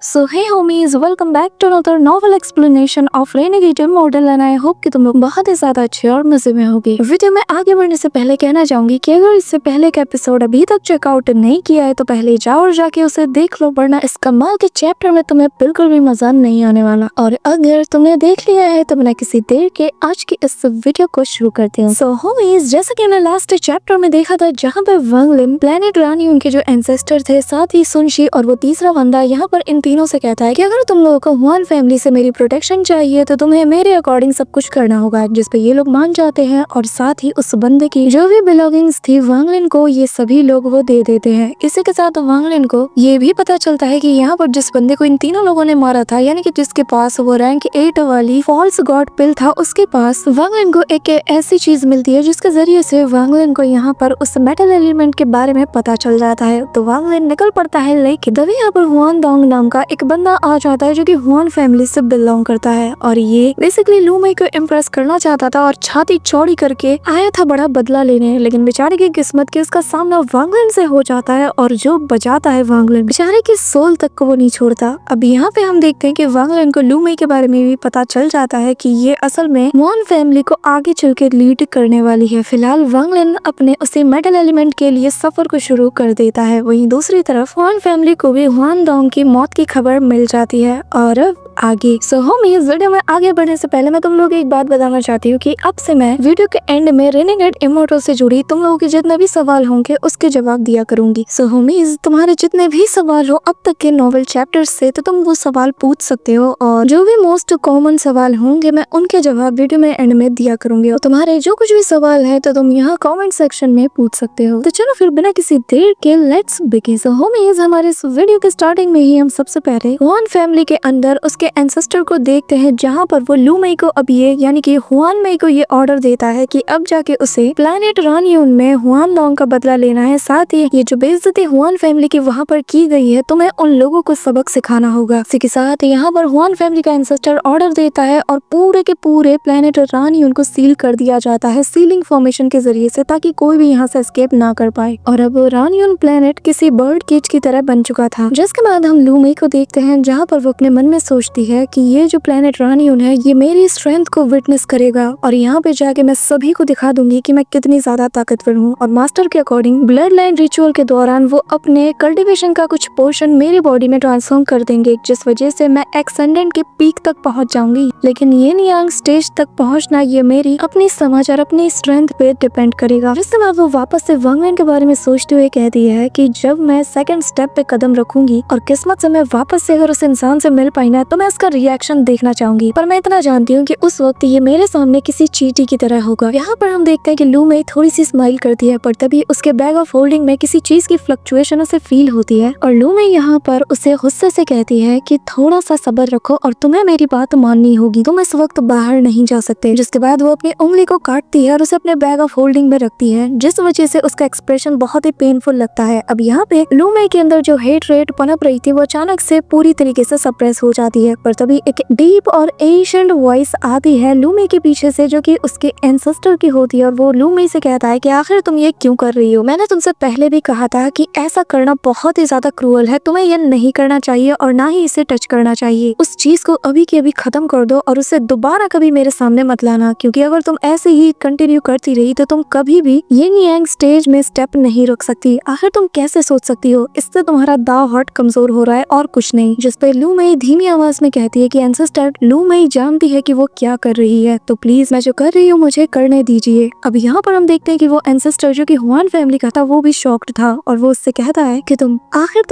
So hey homies, welcome back to another novel explanation of renegade model and I hope कि तुम लोग बहुत ही ज्यादा अच्छे और मजे में होगे। वीडियो में आगे बढ़ने से पहले कहना चाहूंगी कि अगर इससे पहले का एपिसोड अभी तक चेकआउट नहीं किया है तो पहले जाओ और जाके उसे देख लो, वरना इस कमाल के चैप्टर में तुम्हें बिल्कुल भी मजा नहीं आने वाला। और अगर तुमने देख लिया है तो बिना किसी देर के आज की इस वीडियो को शुरू करते हैं। सो होमीज, जैसा कि हमने लास्ट चैप्टर में देखा था जहाँ पे वांग लिन, प्लेनेट रानी, उनके जो एंसेस्टर थे, साथ ही सुनशी और वो तीसरा बंदा यहाँ पर इन तीनों से कहता है कि अगर तुम लोगों को हुआन फैमिली से मेरी प्रोटेक्शन चाहिए तो तुम्हें मेरे अकॉर्डिंग सब कुछ करना होगा, जिस पे ये लोग मान जाते हैं। और साथ ही उस बंदे की जो भी बिलोंगिंग्स थी वांग लिन को, ये सभी लोग वो दे देते हैं। इसी के साथ वांग लिन को ये भी पता चलता है कि यहाँ पर जिस बंदे को इन तीनों लोगों ने मारा था, यानी कि जिसके पास वो रैंक 8 वाली फॉल्स गॉड पिल था, उसके पास वांग लिन को एक ऐसी चीज मिलती है जिसके जरिए से वांग लिन को यहाँ पर उस मेटल एलिमेंट के बारे में पता चल जाता है। तो वांग लिन निकल पड़ता है, लेकिन तभी यहाँ पर हुआन डोंग नाम का एक बंदा आ जाता है जो कि हुआन फैमिली से बिलोंग करता है। और ये बेसिकली लू मई को इम्प्रेस करना चाहता था और छाती चौड़ी करके आया था बड़ा बदला लेने, लेकिन बेचारे की किस्मत के उसका सामना वांग लिन से हो जाता है और जो बचाता है वांग लिन, बेचारे की सोल तक को वो नहीं छोड़ता। अब यहाँ पे हम देखते हैं कि वांग लिन को लू मई के बारे में भी पता चल जाता है कि ये असल में हुआन फैमिली को आगे चल के लीड करने वाली है। फिलहाल वांग लिन अपने उसी मेटल एलिमेंट के लिए सफर को शुरू कर देता है। वहीं दूसरी तरफ हुआन फैमिली को भी हुआन डोंग की मौत की खबर मिल जाती है। और आगे सो होमीज, वीडियो में आगे बढ़ने से पहले मैं तुम लोगों को एक बात बताना चाहती हूँ कि अब से मैं वीडियो के एंड में रेनेगेड इमोर्टल से जुड़ी तुम लोगों के जितने भी सवाल होंगे उसके जवाब दिया करूंगी। सो होमीज, तुम्हारे जितने भी सवाल हो अब तक के नॉवल चैप्टर्स से, तो तुम वो सवाल पूछ सकते हो और जो भी मोस्ट कॉमन सवाल होंगे मैं उनके जवाब वीडियो में एंड में दिया करूंगी। और तुम्हारे जो कुछ भी सवाल है तो तुम यहाँ कॉमेंट सेक्शन में पूछ सकते हो। तो चलो फिर बिना किसी देर के लेट्स बिगिन। सो होमीज, हमारे इस वीडियो के स्टार्टिंग में ही हम सबसे पहले हुआन फैमिली के अंदर उसके एंसेस्टर को देखते हैं, जहाँ पर वो लू मई को अब ये यानी कि हुआन मई को ये ऑर्डर देता है कि अब जाके उसे प्लैनेट रानियन में हुआन डोंग का बदला लेना है। साथ ही ये जो बेइज्जती हुआन फैमिली की वहाँ पर की गई है, तुम्हें उन लोगों को सबक सिखाना होगा। इसी के साथ यहाँ पर हुआन फैमिली का एंसेस्टर ऑर्डर देता है और पूरे के पूरे प्लैनेट रानियन को सील कर दिया जाता है सीलिंग फॉर्मेशन के जरिए से, ताकि कोई भी यहाँ से एस्केप ना कर पाए। और अब रानियन प्लैनेट किसी बर्ड केज की तरह बन चुका था। जिसके बाद हम लू मई को देखते हैं, जहाँ पर वो अपने मन में सोचती है कि ये जो प्लैनेट रानियन है ये मेरी स्ट्रेंथ को विटनेस करेगा और यहाँ पे जाके मैं सभी को दिखा दूंगी कि मैं कितनी ज्यादा ताकतवर हूँ। और मास्टर के अकॉर्डिंग ब्लड लाइन रिचुअल के दौरान वो अपने कल्टीवेशन का कुछ पोर्शन मेरी बॉडी में ट्रांसफॉर्म कर देंगे, जिस वजह से मैं एक्सेंडेंट के पीक तक पहुँच जाऊंगी। लेकिन येन यांग स्टेज तक पहुँचना ये मेरी अपनी समझ और अपनी स्ट्रेंथ पे डिपेंड करेगा। जिसके बाद वो वापस से वांग लिन के बारे में सोचते हुए कहती है कि जब मैं सेकंड स्टेप पे कदम रखूंगी और किस्मत से मैं वापस से अगर उस इंसान से मिल पाई ना, तो मैं उसका रिएक्शन देखना चाहूंगी। पर मैं इतना जानती हूँ कि उस वक्त ये मेरे सामने किसी चींटी की तरह होगा। यहाँ पर हम देखते हैं कि लू मई थोड़ी सी स्माइल करती है, पर तभी उसके बैग ऑफ होल्डिंग में किसी चीज की फ्लक्चुएशन उसे फील होती है और लू मई यहाँ पर उसे गुस्से से कहती है कि थोड़ा सा सब्र रखो और तुम्हें मेरी बात माननी होगी, तुम इस वक्त बाहर नहीं जा सकते। जिसके बाद वो अपनी उंगली को काटती है और उसे अपने बैग ऑफ होल्डिंग में रखती है, जिस वजह से उसका एक्सप्रेशन बहुत ही पेनफुल लगता है। अब यहाँ पे लू मई के अंदर जो हेट रेट पनप रही थी वो अचानक से पूरी तरीके से सप्रेस हो जाती है। पर तभी एक डीप और एशियंट वॉइस आती है लू मई के पीछे से, जो कि उसके एंसेस्टर की होती है और वो लू मई से कहता है कि आखिर तुम ये क्यों कर रही हो? मैंने तुमसे पहले भी कहा था कि ऐसा करना बहुत ही ज्यादा क्रूअल है, तुम्हें ये नहीं करना चाहिए और ना ही इसे टच करना चाहिए। उस चीज को अभी के अभी खत्म कर दो और उसे दोबारा कभी मेरे सामने मत लाना, क्योंकि अगर तुम ऐसे ही कंटिन्यू करती रही तो तुम कभी भी येन यांग स्टेज में स्टेप नहीं रख सकती। आखिर तुम कैसे सोच सकती हो? इससे तुम्हारा दाव हार्ट कमजोर हो रहा है और कुछ नहीं। जिसपे लू मई धीमी आवाज में कहती है कि एंसेस्टर, लू मई जानती है कि वो क्या कर रही है, तो प्लीज मैं जो कर रही हूँ मुझे करने दीजिए। अब यहाँ पर हम देखते हैं कि वो एंसेस्टर जो कि हुआन फैमिली का था वो भी शॉक्ड था और वो उससे कहता है कि तुम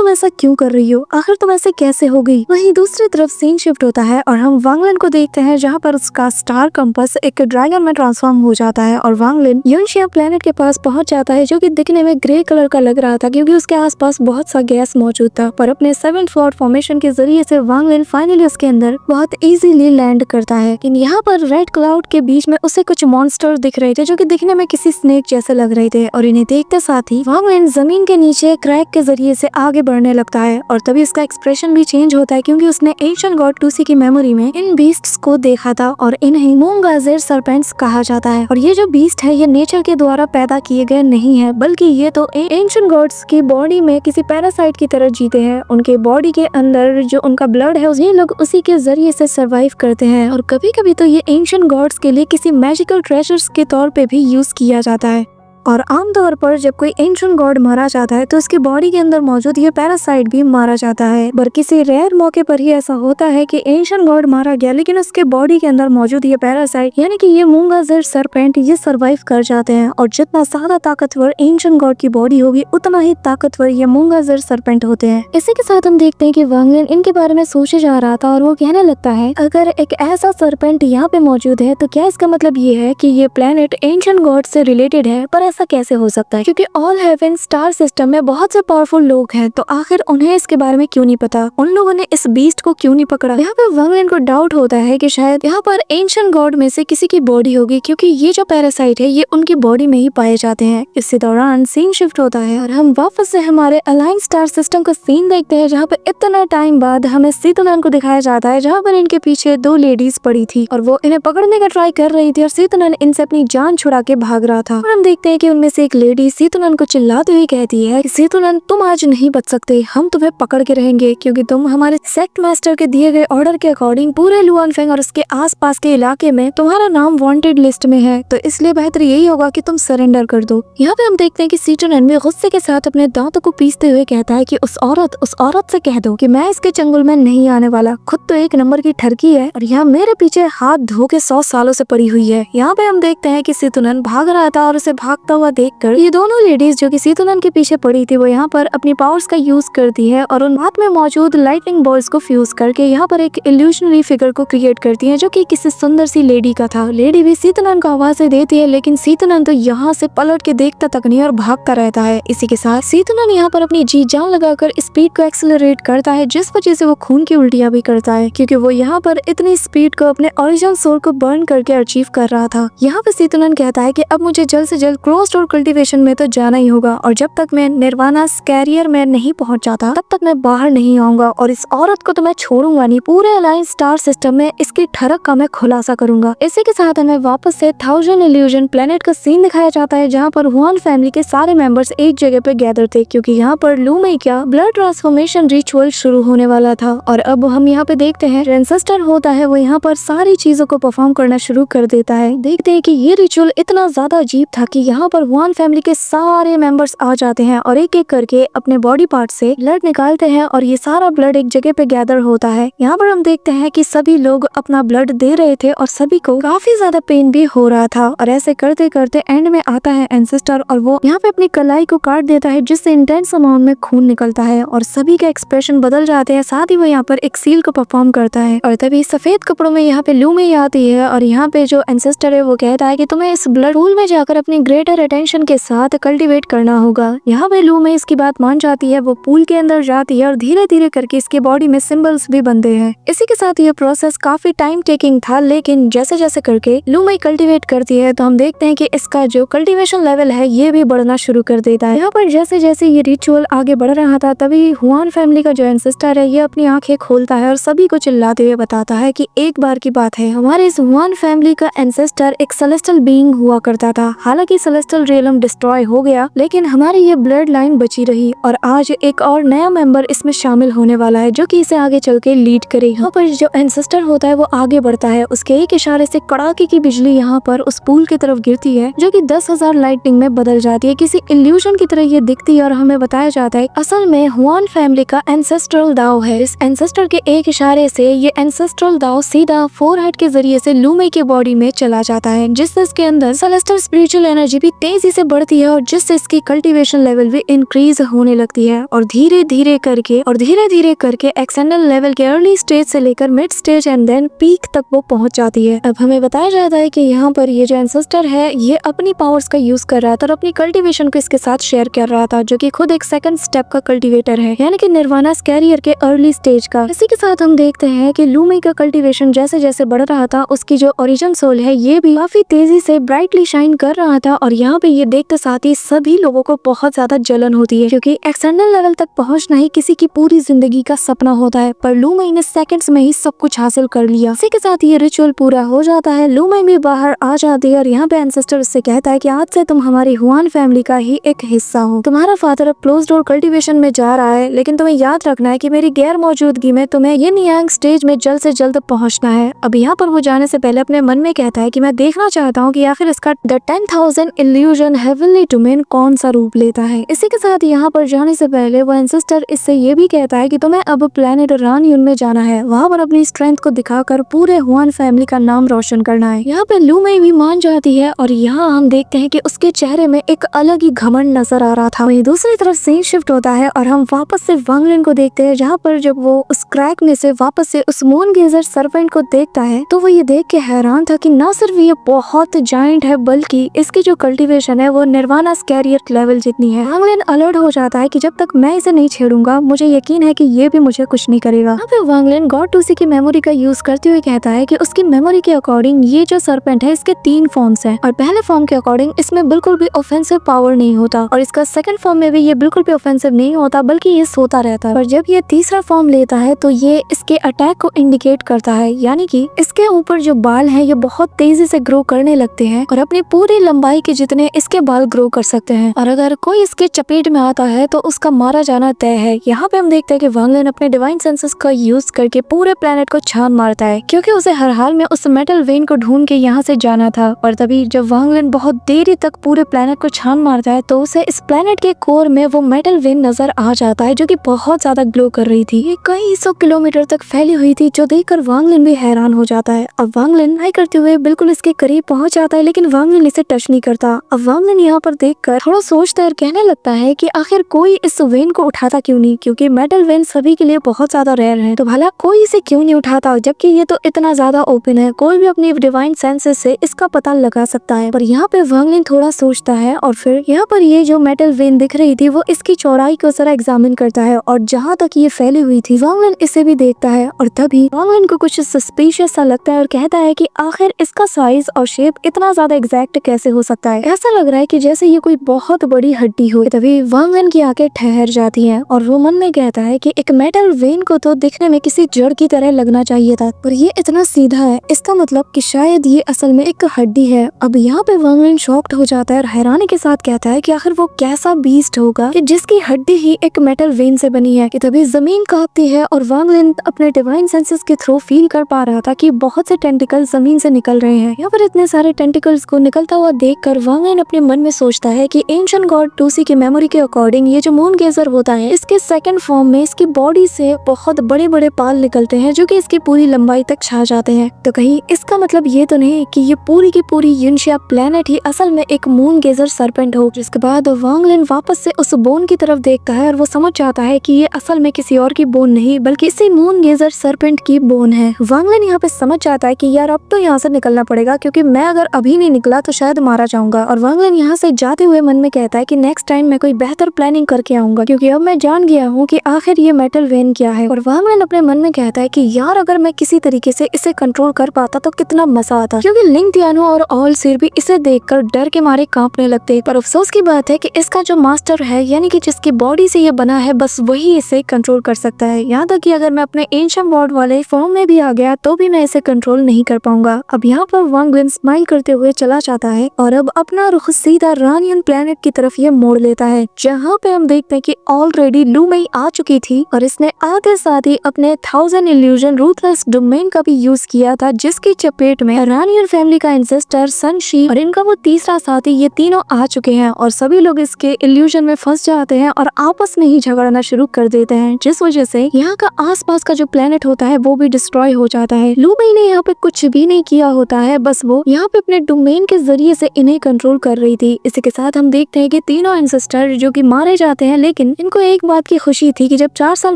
ऐसा क्यों कर रही हो? आखिर तुम ऐसे कैसे हो गई? वहीं दूसरी तरफ सीन शिफ्ट होता है और हम वांग लिन को देखते हैं, जहाँ पर उसका स्टार कंपास एक ड्रैगन में ट्रांसफॉर्म हो जाता है और वांग लिन यूनशिया प्लेनेट के पास पहुंच जाता है, जो कि दिखने में ग्रे कलर का लग रहा था क्योंकि उसके आसपास बहुत सा गैस मौजूद था। पर अपने 7th फ्लोर फॉर्मेशन के जरिए से वांग लिन फाइनली फाइनली उसके अंदर बहुत इजीली लैंड करता है। लेकिन यहाँ पर रेड क्लाउड के बीच में उसे कुछ मॉन्स्टर दिख रहे थे जो कि दिखने में किसी स्नेक जैसे लग रहे थे, और इन्हें देखते साथ ही वांगलिन जमीन के नीचे क्रैक के जरिए से आगे बढ़ने लगता है। और तभी इसका एक्सप्रेशन भी चेंज होता है क्योंकि उसने एंशिएंट गॉड टूसी की मेमोरी में इन बीस्ट्स को देखा था और इन्हें मूंगाजेर सरपेंट्स कहा जाता है। और ये जो बीस्ट है ये नेचर के द्वारा पैदा किए गए नहीं है, बल्कि ये तो एंशिएंट गॉड्स की बॉडी में किसी पैरासाइट की तरह जीते हैं। उनके बॉडी के अंदर जो उनका ब्लड है ये लोग उसी के जरिए से सरवाइव करते हैं, और कभी कभी तो ये एंशिएंट गॉड्स के लिए किसी मैजिकल ट्रेजर्स के तौर पे भी यूज किया जाता है। और आमतौर पर जब कोई एंशिएंट गॉड मारा जाता है तो उसकी बॉडी के अंदर मौजूद ये पैरासाइट भी मारा जाता है। पर किसी रेयर मौके पर ही ऐसा होता है कि एंशिएंट गॉड मारा गया लेकिन उसके बॉडी के अंदर मौजूद ये पैरासाइट यानी कि ये मूंगाजेर सरपेंट ये सरवाइव कर जाते हैं। और जितना ज्यादा ताकतवर एंशिएंट गॉड की बॉडी होगी उतना ही ताकतवर ये मूंगाजेर सरपेंट होते हैं। इसी के साथ हम देखते हैं कि वांगलिन इनके बारे में सोचे जा रहा था और वो कहने लगता है अगर एक ऐसा सरपेंट यहाँ पे मौजूद है तो क्या इसका मतलब ये है कि ये प्लेनेट एंशिएंट गॉड से रिलेटेड है। पर ऐसा कैसे हो सकता है क्योंकि ऑल हेवन स्टार सिस्टम में बहुत से पावरफुल लोग हैं, तो आखिर उन्हें इसके बारे में क्यों नहीं पता, उन लोगों ने इस बीस्ट को क्यों नहीं पकड़ा। यहाँ पे वांगलिन को डाउट होता है कि शायद यहाँ पर एंशिएंट गॉड में से किसी की बॉडी होगी क्योंकि ये जो पैरासाइट है ये उनकी बॉडी में ही पाए जाते हैं। इसी दौरान सीन शिफ्ट होता है और हम वापस से हमारे अलाइन स्टार सिस्टम का सीन देखते हैं जहाँ पे इतना टाइम बाद हमें सीतुनन को दिखाया जाता है जहाँ पर इनके पीछे दो लेडीज पड़ी थी और वो इन्हें पकड़ने का ट्राई कर रही थी और सीतुनन इनसे अपनी जान छुड़ा के भाग रहा था। और हम देखते हैं कि उनमें से एक लेडी सीतुनन को चिल्लाते हुए कहती है सीतुनन तुम आज नहीं बच सकते, हम तुम्हें पकड़ के रहेंगे क्योंकि तुम हमारे सेक्ट मास्टर के दिए गए ऑर्डर के अकॉर्डिंग पूरे लुआनफेंग और उसके आसपास के इलाके में तुम्हारा नाम वांटेड लिस्ट में है, तो इसलिए बेहतर यही होगा कि तुम सरेंडर कर दो। यहाँ पे हम देखते हैं कि सीतुनन भी गुस्से के साथ अपने दांतों को पीसते हुए कहता है कि उस औरत से कह दो कि मैं इसके चंगुल में नहीं आने वाला, खुद तो एक नंबर की ठरकी है और यहाँ मेरे पीछे हाथ धो के 100 सालों से पड़ी हुई है। यहाँ पे हम देखते हैं कि सीतुनन भाग रहा था और उसे भागता हुआ देखकर ये दोनों लेडीज जो कि सीतुनन के पीछे पड़ी थी वो यहाँ पर अपनी पावर्स का यूज करती है और उन हाथ में मौजूद लाइटनिंग बॉल्स को फ्यूज करके यहाँ पर एक इल्यूशनरी फिगर को क्रिएट करती है जो कि किसी सुंदर सी लेडी का था। लेडी भी सीतुनन को आवाजें देती है लेकिन सीतुनन तो यहाँ से पलट के देखता तक नहीं और भागता रहता है। इसी के साथ सीतुनन यहाँ पर अपनी जी जान लगाकर स्पीड को एक्सेलरेट करता है जिस वजह से वो खून की उल्टियां भी करता है क्योंकि वो यहाँ पर इतनी स्पीड को अपने ओरिजिनल सोल को बर्न करके अचीव कर रहा था। यहाँ पे सीतुनन कहता है कि अब मुझे जल्द से जल्द क्रॉस रोड कल्टीवेशन में तो जाना ही होगा और जब तक मैं निर्वाणा कैरियर में नहीं पहुंच जाता तब तक मैं बाहर नहीं आऊंगा और इस औरत को तो मैं छोड़ूंगा नहीं, पूरे अलायंस स्टार सिस्टम में इसकी ठरक का मैं खुलासा करूंगा। इसी के साथ हमें वापस से 1000 इल्यूजन प्लेनेट का सीन दिखाया जाता है जहाँ पर हुआन फैमिली के सारे मेंबर्स एक जगह पे गैदर थे क्योंकि यहाँ पर लू मेई का ब्लड ट्रांसफॉर्मेशन रिचुअल शुरू होने वाला था। और अब हम यहाँ पे देखते हैं एंसेस्टर होता है वो यहाँ पर सारी चीजों को परफॉर्म करना शुरू कर देता है। देखते हैं कि ये रिचुअल इतना ज्यादा अजीब था कि यहाँ पर हुआन फैमिली के सारे मेंबर्स आ जाते हैं और एक एक करके अपने बॉडी पार्ट से ब्लड निकालते हैं और ये सारा ब्लड एक जगह पे गैदर होता है। यहाँ पर हम देखते हैं कि सभी लोग अपना ब्लड दे रहे थे और सभी को काफी ज्यादा पेन भी हो रहा था और ऐसे करते करते एंड में आता है एंसेस्टर और वो यहाँ पे अपनी कलाई को काट देता है जिससे इंटेंस अमाउंट में खून निकलता है और सभी के एक्सप्रेशन बदल जाते हैं। साथ ही वो यहाँ पर एक सील को परफॉर्म करता है और तभी सफेद कपड़ों में यहाँ पे लू मेई आती है और यहाँ पे जो एंसेस्टर है वो कहता है कि तुम्हें इस ब्लड पूल में जाकर अपनी ग्रेटर अटेंशन के साथ कल्टीवेट करना होगा। यहाँ पे लू मेई इसकी बात मान जाती है, वो पूल के अंदर जाती है और धीरे धीरे करके इसके बॉडी में सिंबल्स भी बनते हैं। इसी के साथ ये प्रोसेस काफी टाइम टेकिंग था लेकिन जैसे जैसे करके लू मेई कल्टीवेट करती है तो हम देखते हैं कि इसका जो कल्टीवेशन लेवल है ये भी बढ़ना शुरू कर देता है। यहाँ पर जैसे जैसे ये रिचुअल आगे बढ़ रहा था तभी हुआन फैमिली का जो एंसेस्टर है ये अपनी आंखें खोलता है और सभी को चिल्लाते हुए बताता है कि एक बार की बात है हमारे इस हुआन फैमिली का एंसेस्टर एक सेलेस्टियल बीइंग हुआ करता था। हालांकि सेलेस्टियल रियलम डिस्ट्रॉय हो गया लेकिन हमारी ये ब्लड लाइन बची रही और आज एक और नया मेंबर इसमें शामिल होने वाला है जो कि इसे आगे चल के लीड करे। यहाँ पर जो एंसेस्टर होता है वो आगे बढ़ता है, उसके एक इशारे से कड़ाके की बिजली यहाँ पर उस पूल की तरफ गिरती है जो कि 10,000 लाइटनिंग में बदल जाती है। किसी इल्यूजन की तरह ये दिखती है और हमें बताया जाता है असल में हुआन फैमिली का एंसेस्ट्रल दाव है। इस एंसेस्टर के एक इशारे से ये एंसेस्ट्रल दाव सीधा फोरहेड के जरिए से लू मेई के बॉडी में चला जाता है जिससे इसके अंदर सेलेस्टियल स्पिरिचुअल एनर्जी भी तेजी से बढ़ती है और जिससे इसकी कल्टीवेशन लेवल भी इंक्रीज होने लगती है और धीरे धीरे करके एक्सटेंडल लेवल के अर्ली स्टेज से लेकर mid stage and then peak तक वो पहुंच जाती है। अब हमें बताया जाता है कि यहाँ पर ये जो एंसेस्टर है ये अपनी पावर्स का यूज कर रहा था और अपनी कल्टीवेशन को इसके साथ शेयर कर रहा था, जो कि खुद एक सेकंड स्टेप का कल्टीवेटर है, यानी कि निर्वाणा कैरियर के अर्ली स्टेज का। इसी के साथ हम देखते हैं कि लू मई का कल्टीवेशन जैसे जैसे बढ़ रहा था उसकी जो ओरिजिन सोल है ये भी काफी तेजी से ब्राइटली शाइन कर रहा था। और यहाँ पे ये देखते साथ ही सभी लोगों को बहुत ज्यादा जलन होती है, क्योंकि एक्सटर्नल लेवल तक पहुंचना ही किसी की पूरी जिंदगी का सपना होता है, पर लू मई ने सेकंड्स में ही सब कुछ हासिल कर लिया। इसी के साथ ये रिचुअल पूरा हो जाता है, लू मई भी बाहर आ जाती है और यहाँ पे एंसेस्टर उससे कहता है कि आज से तुम हमारी हुआन फैमिली का ही एक हिस्सा हो। तुम्हारा फादर अब क्लोज डोर कल्टीवेशन में जा रहा है, लेकिन तुम्हें याद रखना है कि मेरी गैर मौजूदगी में तुम्हें यिन यांग स्टेज में जल्द से जल्द पहुंचना है। अब यहाँ पर वो जाने से पहले अपने मन में कहता है कि मैं देखना चाहता हूँ कि आखिर इसका द 10,000 इल्यूजन हेवनली डोमेन कौन सा रूप लेता है। इसी के साथ यहाँ पर जाने से पहले वो एंसेस्टर इससे ये भी कहता है कि तुम्हें अब प्लेनेट रानयून में जाना है, वहाँ पर अपनी स्ट्रेंथ को दिखाकर पूरे हुआन फैमिली का नाम रोशन करना है। यहाँ पे लू मई भी मान जाती है और यहाँ हम देखते हैं कि उसके चेहरे में एक अलग ही घमंड नजर आ रहा था। वहीं दूसरी तरफ सीन शिफ्ट होता है और हम वापस से वांग लिन को देखते हैं, जहाँ पर जब वो उस क्रैक में से वापस से उस मून गेजर सर्पेंट को देखता है तो वो ये देख के हैरान था कि न सिर्फ ये बहुत जायंट है बल्कि इसकी जो कल्टीवेशन है वो निर्वाणा कैरियर लेवल जितनी है। वांग लिन अलर्ट हो जाता है कि जब तक मैं इसे नहीं छेड़ूंगा मुझे यकीन है कि ये भी मुझे कुछ नहीं करेगा। यहाँ पे वांग लिन गॉड टूसी की मेमोरी का यूज करते हुए कहता है कि उसकी मेमोरी के अकॉर्डिंग ये जो सर्पेंट है इसके 3 फॉर्म्स हैं और पहले फॉर्म के अकॉर्डिंग इसमें बिल्कुल भी ऑफेंसिव पावर नहीं होता और इसका सेकंड फॉर्म में भी ये बिल्कुल भी ऑफेंसिव नहीं होता बल्कि ये सोता रहता है। पर जब ये तीसरा फॉर्म लेता है तो ये इसके अटैक को इंडिकेट करता है, यानी कि इसके ऊपर जो बाल हैं ये बहुत तेजी से ग्रो करने लगते हैं और अपनी पूरी लंबाई के जितने इसके बाल ग्रो कर सकते हैं और अगर कोई इसके चपेट में आता है तो उसका मारा जाना तय है। यहाँ पे हम देखते हैं कि वांग लिन अपने डिवाइन सेंसेस का यूज करके पूरे प्लेनेट को छान मारता है, क्योंकि उसे हर हाल में उस मेटल वेन को ढूंढ के यहाँ से जाना था। और तभी जब वांग लिन बहुत देरी तक पूरे प्लेनेट को छान मारता है तो उसे इस प्लेनेट के कोर में वो मेटल वेन नजर आ जाता है जो कि बहुत ज्यादा ग्लो कर रही थी। ये कई 100 किलोमीटर तक फैली हुई थी, जो देखकर वांग लिन भी हैरान हो जाता है। अब वांग लिन ट्राई करते हुए बिल्कुल इसके करीब पहुंच जाता है, लेकिन वांग लिन इसे टच नहीं करता। अब वांग लिन यहाँ पर देखकर थोड़ा सोचता है और कहने लगता है कि आखिर कोई इस वेन को उठाता क्यों नहीं, क्योंकि मेटल वेन सभी के लिए बहुत ज्यादा रेयर है, तो भला कोई इसे क्यों नहीं उठाता, जबकि ये तो इतना ज्यादा ओपन है, कोई भी अपनी डिवाइन सेंसेस से इसका पता लगा सकता है। पर यहाँ पे वांग लिन थोड़ा सोचता है और फिर यहाँ पर ये जो मेटल वेन दिख रही थी वो इसकी चौड़ाई को जरा एग्जामिन करता है और जहाँ तक ये फैली हुई थी वांग लिन इसे भी देखता है और तभी वांग लिन को कुछ सस्पिशियस सा लगता है और कहता है कि आखिर इसका साइज और शेप इतना ज्यादा एग्जैक्ट कैसे हो सकता है। ऐसा लग रहा है कि जैसे ये कोई बहुत बड़ी हड्डी हो। तभी वांग लिन की आंखें ठहर जाती हैं और वो मन में कहता है कि एक मेटल वेन को तो दिखने में किसी जड़ की तरह लगना चाहिए था, पर ये इतना सीधा है, इसका मतलब कि शायद ये असल में एक हड्डी है। अब यहाँ पे वांग लिन शॉक्ड हो जाता है और हैरानी के साथ कहता है कि आखिर वो कैसा बीस्ट होगा कि जिसकी हड्डी ही एक मेटल वेन से बनी है। कि तभी जमीन कांपती है और वांग लिन अपने डिवाइन सेंसेस के थ्रू फील कर पा रहा था कि बहुत से टेंटिकल्स जमीन से निकल रहे हैं। यहाँ पर इतने सारे टेंटिकल्स को निकलता हुआ देखकर वांग लिन अपने मन में सोचता है कि एंशिएंट गॉड टूसी की मेमोरी के अकॉर्डिंग ये जो मून गेजर होता है इसके सेकंड फॉर्म में इसकी बॉडी से बहुत बड़े बड़े बाल निकलते हैं जो कि इसकी पूरी लंबाई तक छा जाते हैं। तो कहीं इसका मतलब ये तो नहीं कि ये पूरी की पूरी यूनशिया प्लेनेट ही असल में एक मून गेजर सर्पेंट हो। जिसके बाद वांग लिन वापस से उस बोन की तरफ देखता है और वो समझ जाता है कि ये असल में किसी और की बोन नहीं बल्कि इसी मून गेजर सर्पेंट की बोन है। वांग लिन यहाँ पे समझ जाता है कि यार अब तो यहाँ से निकलना पड़ेगा, क्योंकि मैं अगर अभी नहीं निकला तो शायद मारा जाऊंगा। और वांग लिन यहाँ से जाते हुए मन में कहता है कि नेक्स्ट टाइम मैं कोई बेहतर प्लानिंग करके आऊंगा, क्योंकि अब मैं जान गया हूँ कि आखिर ये मेटल वेन क्या है। और वांग लिन अपने मन में कहता है कि यार अगर मैं किसी तरीके से इसे कंट्रोल कर पाता तो कितना मजा आता, क्योंकि लिंग तियानो और ऑल सिर भी इसे देखकर डर के मारे कांपने लगते। पर अफसोस की बात है कि इसका जो मास्टर है, यानी कि जिसकी बॉडी से ये बना है, बस वही इसे कंट्रोल कर सकता है। यहाँ तक कि अगर मैं अपने एंशिएंट वर्ल्ड वाले फॉर्म में भी आ गया तो भी मैं इसे कंट्रोल नहीं कर पाऊंगा। अब यहाँ पर वांग लिन स्माइल करते हुए चला जाता है और अब अपना रुख सीधा रानियन प्लेनेट की तरफ ये मोड़ लेता है, जहाँ पे हम देखते हैं कि ऑलरेडी लू मई आ चुकी थी और इसने आते साथ ही अपने 1000 इल्यूजन रूथलेस डोमेन का भी यूज किया था, जिसकी चपेट में रानियन फैमिली का एंसेस्टर सन शी और इनका वो तीसरा साथी ये तीनों आ चुके हैं और सभी लोग इसके इल्यूजन में फंस जाते हैं और आपस में ही झगड़ना शुरू कर देते हैं, जिस वजह से यहाँ का आसपास का जो प्लेनेट होता है वो भी डिस्ट्रॉय हो जाता है। लू मई ने यहाँ पे कुछ भी नहीं किया होता है, बस वो यहाँ पे अपने डोमेन के जरिए से इन्हें कंट्रोल कंट्रोल कर रही थी। इसी के साथ हम देखते हैं कि तीनों एंसेस्टर जो कि मारे जाते हैं, लेकिन इनको एक बात की खुशी थी कि जब 4 साल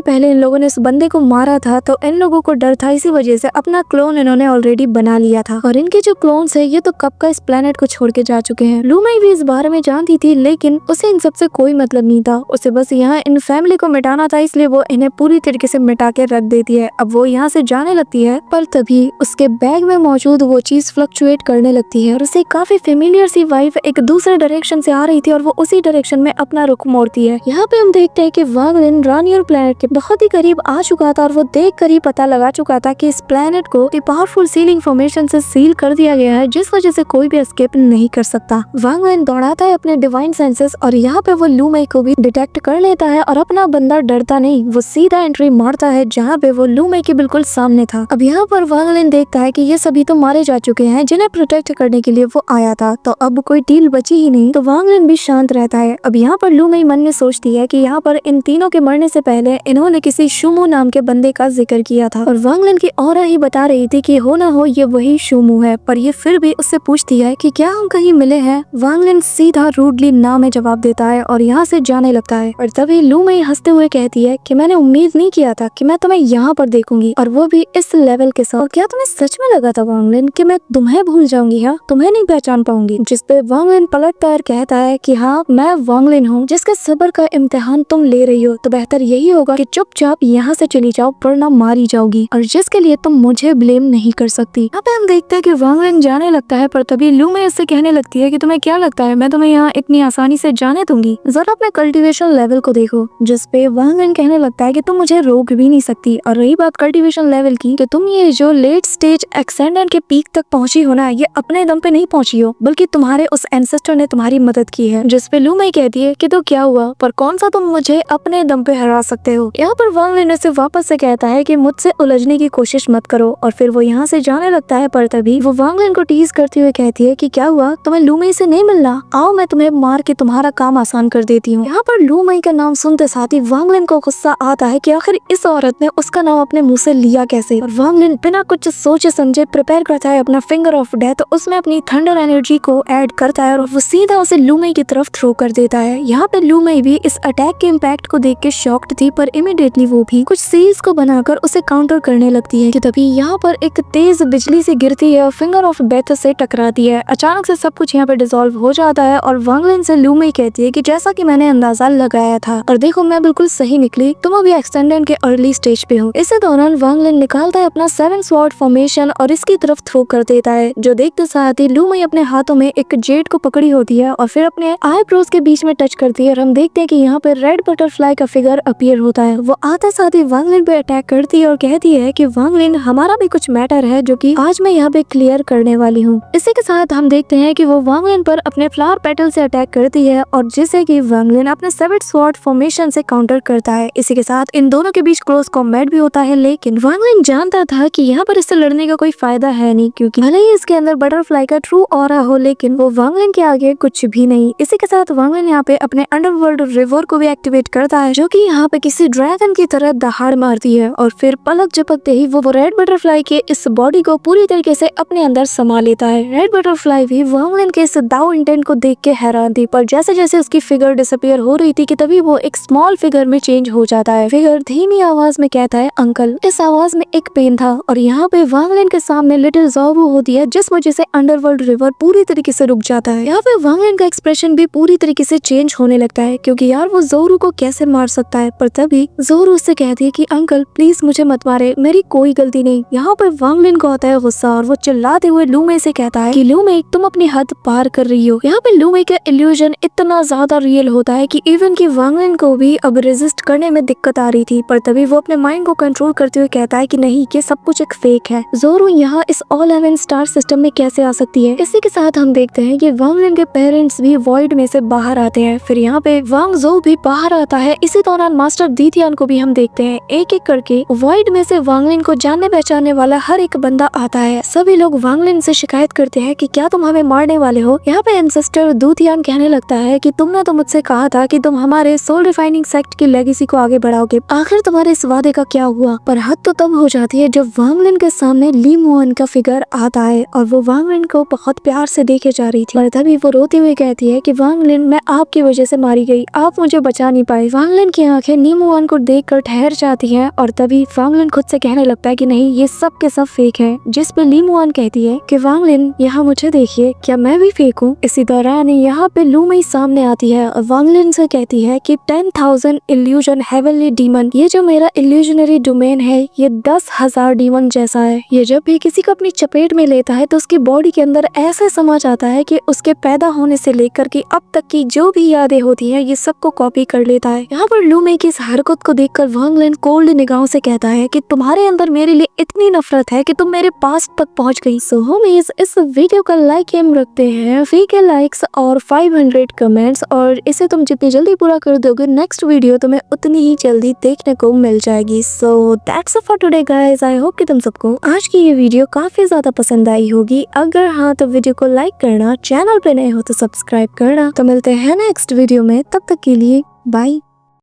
पहले इन लोगों ने इस बंदे को मारा था तो इन लोगों को डर था, इसी वजह से अपना क्लोन इन्होंने ऑलरेडी बना लिया था। और इनके जो क्लोन्स है ये तो कब का इस प्लेनेट को छोड़ के जा चुके हैं। लू मई भी इस बारे में जानती थी, लेकिन उसे इन सबसे कोई मतलब नहीं था। उसे बस यहाँ इन फैमिली को मिटाना था, इसलिए वो इन्हें पूरी तरीके से मिटा के रख देती है। अब वो यहाँ से जाने लगती है, पर तभी उसके बैग में मौजूद वो चीज फ्लक्चुएट करने लगती है और उसे काफी फेमिलियर सी वाइफ एक दूसरे डायरेक्शन से आ रही थी और वो उसी डायरेक्शन में अपना रुख मोड़ती है। यहाँ पे हम देखते हैं कि वांग लिन रानियर प्लेनेट के बहुत ही करीब आ चुका था और वो देख कर ही पता लगा चुका था कि इस प्लेनेट को पावरफुल सीलिंग फॉर्मेशन से सील कर दिया गया है, जिस वजह से कोई भी एस्केप नहीं कर सकता। वांग लिन दौड़ाता है अपने डिवाइन सेंसेस और यहाँ पे वो लू मई को भी डिटेक्ट कर लेता है और अपना बंदा डरता नहीं, वो सीधा एंट्री मारता है जहाँ पे वो लू मई के बिल्कुल सामने था। अब यहाँ पर वांग लिन देखता है कि ये सभी तो मारे जा चुके हैं जिन्हें प्रोटेक्ट करने के लिए वो आया था, तो अब कोई डील बची ही नहीं। तो वांग लिन भी शांत रहता है। अब यहाँ पर लू मई मन में सोचती है कि यहाँ पर इन तीनों के मरने से पहले इन्होंने किसी शुमू नाम के बंदे का जिक्र किया था और वांग लिन की ऑरा ही बता रही थी कि हो ना हो ये वही शुमू है, पर ये फिर भी उससे पूछती है कि क्या हम कहीं मिले हैं। वांग लिन सीधा रूडली ना में जवाब देता है और यहाँ से जाने लगता है। और तभी लू मई हंसते हुए कहती है कि मैंने उम्मीद नहीं किया था कि मैं तुम्हें यहाँ पर देखूंगी, और वो भी इस लेवल के साथ। क्या तुम्हें सच में लगा था वांग लिन कि मैं तुम्हें भूल जाऊंगी? हाँ, तुम्हें नहीं पहचान पाऊंगी? जिस पे वांग लिन पलटता है, कहता है कि हाँ मैं वांग लिन हूँ जिसके सब्र का इम्तिहान तुम ले रही हो, तो बेहतर यही होगा कि चुपचाप यहाँ से चली जाओ वरना मारी जाओगी, और जिसके लिए तुम मुझे ब्लेम नहीं कर सकती। यहाँ पे हम देखते हैं कि वांग लिन जाने लगता है, पर तभी लू मई उससे कहने लगती है कि तुम्हें क्या लगता है मैं तुम्हें यहाँ इतनी आसानी से जाने दूंगी? जरा अपने कल्टीवेशन लेवल को देखो। जिस पे वांग लिन कहने लगता है कि तुम मुझे रोक भी नहीं सकती, और रही बात कल्टीवेशन लेवल की, तो तुम ये जो लेट स्टेज एक्सेंडेंट के पीक तक पहुंची हो ना, ये अपने दम पे नहीं पहुंची हो, बल्कि तुम्हारे उस एंसेस्टर ने तुम्हारी मदद की है। जिस पे लू मई कहती है कि तो क्या हुआ, पर कौन सा तुम मुझे अपने दम पे हरा सकते हो। यहाँ पर वांग लिन से वापस से कहता है कि मुझसे उलझने की कोशिश मत करो, और फिर वो यहाँ से जाने लगता है। पर तभी वो वांग लिन को टीज करते हुए कहती है कि क्या हुआ, तुम्हें लू मई से नहीं मिलना? आओ मैं तुम्हें मार के तुम्हारा काम आसान कर देती हूँ। यहाँ पर लू मई का नाम सुनते साथ ही वांग लिन को गुस्सा आता है कि आखिर इस औरत ने उसका नाम अपने मुंह से लिया कैसे। और वांग लिन बिना कुछ सोचे समझे प्रिपेयर करता है अपना फिंगर ऑफ डेथ, उसमें अपनी थंडर एनर्जी को ऐड करता है और वो सीधा उसे लू मई की तरफ थ्रो कर देता है। यहाँ पे लू मई भी इस अटैक के इम्पैक्ट को देख के शॉक्ड थी, पर इमीडिएटली वो भी कुछ सील्स को बनाकर उसे काउंटर करने लगती है कि तभी यहाँ पर एक तेज बिजली से गिरती है और फिंगर ऑफ डेथ से टकराती है। अचानक से सब कुछ यहाँ पे डिसॉल्व हो जाता है और वांग लिन से लू मई कहती है कि जैसा कि मैंने अंदाजा लगाया था, और देखो मैं बिल्कुल सही निकली, तुम अभी एक्सटेंडेंट के अर्ली स्टेज पे हो। इसी दौरान वांग लिन निकालता है अपना 7 स्वॉर्ड फॉर्मेशन और इसकी तरफ थ्रो कर देता है, जो देखते साथ ही लू मई अपने हाथों में एक जेड को पकड़ी होती है और फिर अपने आईब्रोज के बीच में टच करती है और हम देखते हैं कि यहाँ पे रेड बटरफ्लाई का फिगर अपीयर होता है। वो आते साथ ही वांग लिन पे अटैक करती है और कहती है कि वांग लिन हमारा भी कुछ मैटर है जो कि आज मैं यहाँ पे क्लियर करने वाली हूँ। इसी के साथ हम देखते हैं कि वो वांग लिन पर अपने फ्लावर पेटल से अटैक करती है और जिसे कि वांग लिन अपने 7 स्वॉर्ड फॉर्मेशन से काउंटर करता है। इसी के साथ इन दोनों के बीच क्लोज कॉम्बैट भी होता है, लेकिन वांग लिन जानता था कि यहाँ पर इससे लड़ने का कोई फायदा है नहीं, क्योंकि भले ही इसके अंदर बटरफ्लाई का ट्रू ऑरा हो, लेकिन वो वांग लिन के आगे कुछ भी नहीं। इसी के साथ वांग लिन यहाँ पे अपने अंडरवर्ल्ड रिवर को भी एक्टिवेट करता है, जो कि यहाँ पे किसी ड्रैगन की तरह दहाड़ मारती है और फिर पलक झपकते ही वो रेड बटरफ्लाई के इस बॉडी को पूरी तरीके से अपने अंदर समा लेता है। रेड बटरफ्लाई भी वांग लिन के इस दाव इंटेंट को देख के हैरान थी, पर जैसे जैसे उसकी फिगर डिसअपीयर हो रही थी कि तभी वो एक स्मॉल फिगर में चेंज हो जाता है। फिगर धीमी आवाज में कहता है अंकल। इस आवाज में एक पेन था और यहाँ पे वांग लिन के सामने लिटिल ज़ोरू होती है, जिस वजह से अंडरवर्ल्ड रिवर पूरी तरीके से रुक जाता है। यहाँ पे वांग लिन का एक्सप्रेशन भी पूरी तरीके से चेंज होने लगता है, क्योंकि यार वो ज़ोरू को कैसे मार सकता है। पर तभी ज़ोरू उससे कहती है कि अंकल प्लीज मुझे मत मारे, मेरी कोई गलती नहीं। यहाँ पर वांग लिन को आता है गुस्सा और वो चिल्लाते हुए लू मई से कहता है कि लू मई तुम अपनी हद पार कर रही हो। यहाँ पे लू मई का इल्यूजन इतना ज्यादा रियल होता है कि इवन की वांग लिन को भी अब रेजिस्ट करने में दिक्कत आ रही थी, पर तभी वो अपने माइंड को कंट्रोल करते हुए कहता है कि नहीं, ये सब कुछ एक फेक है। ज़ोरू यहाँ इस ऑल हेवन स्टार सिस्टम में कैसे आ सकती है। इसी के साथ हम देखते हैं कि वांग लिन के पेरेंट्स भी वॉइड में से बाहर आते हैं। फिर यहाँ पे वांग ज़ो भी बाहर आता है। इसी दौरान मास्टर दीथियान को भी हम देखते हैं। एक एक करके वॉइड में से वांग लिन को जानने पहचानने वाला हर एक बंदा आता है। सभी लोग वांग लिन से शिकायत करते हैं कि क्या तुम हमें मारने वाले हो। यहाँ पे एंसेस्टर दूथियान कहने लगता है कि तुमने तो मुझसे कहा था कि तुम हमारे सोल रिफाइनिंग सेक्ट की लेगेसी को आगे बढ़ाओगे, आखिर तुम्हारे इस वादे का क्या हुआ। पर हद तो तब हो जाती है जब वांग लिन के सामने ली मुअन का फिगर आता है और वो वांग लिन को बहुत प्यार से देखे जा रही रही थी और तभी वो रोते हुए कहती है कि वांग लिन, मैं आपकी वजह से मारी गई, आप मुझे बचा नहीं पाए। वांग लिन की आंखें नीमूआन को देखकर ठहर जाती हैं और तभी वांग लिन खुद से कहने लगता है कि नहीं, ये सब के सब फेक है। जिस पे नीमूआन कहती है कि वांग लिन, यहाँ मुझे देखिए, क्या मैं भी फेक हूँ? इसी दौरान यहाँ पे लू मई सामने आती है और वांग लिन से कहती है कि 10,000 इल्यूजन हेवनली डीमन, ये जो मेरा इल्यूजनरी डोमेन है ये 10,000 डीमन जैसा है। ये जब भी किसी को अपनी चपेट में लेता है तो उसकी बॉडी के अंदर ऐसे समा जाता है कि उसके पैदा होने से लेकर के अब तक की जो भी यादें होती हैं ये सबको कॉपी कर लेता है। यहाँ पर लू मई की इस हरकत को देखकर वांग लिन कोल्ड निगाहों से कहता है कि तुम्हारे अंदर मेरे लिए इतनी नफरत है कि तुम मेरे पास तक पहुंच गई। सो होमीज, इस वीडियो का लाइक एम रखते हैं 3K लाइक्स और 500 कमेंट्स, और इसे तुम जितनी जल्दी पूरा कर दोगे नेक्स्ट वीडियो तुम्हें उतनी ही जल्दी देखने को मिल जाएगी। So that's it for today guys. I hope कि तुम सबको आज की ये वीडियो काफी ज्यादा पसंद आई होगी। अगर हाँ तो वीडियो को लाइक करना, चैनल पे नए हो तो सब्सक्राइब करना। तो मिलते हैं नेक्स्ट वीडियो में, तब तक के लिए बाय।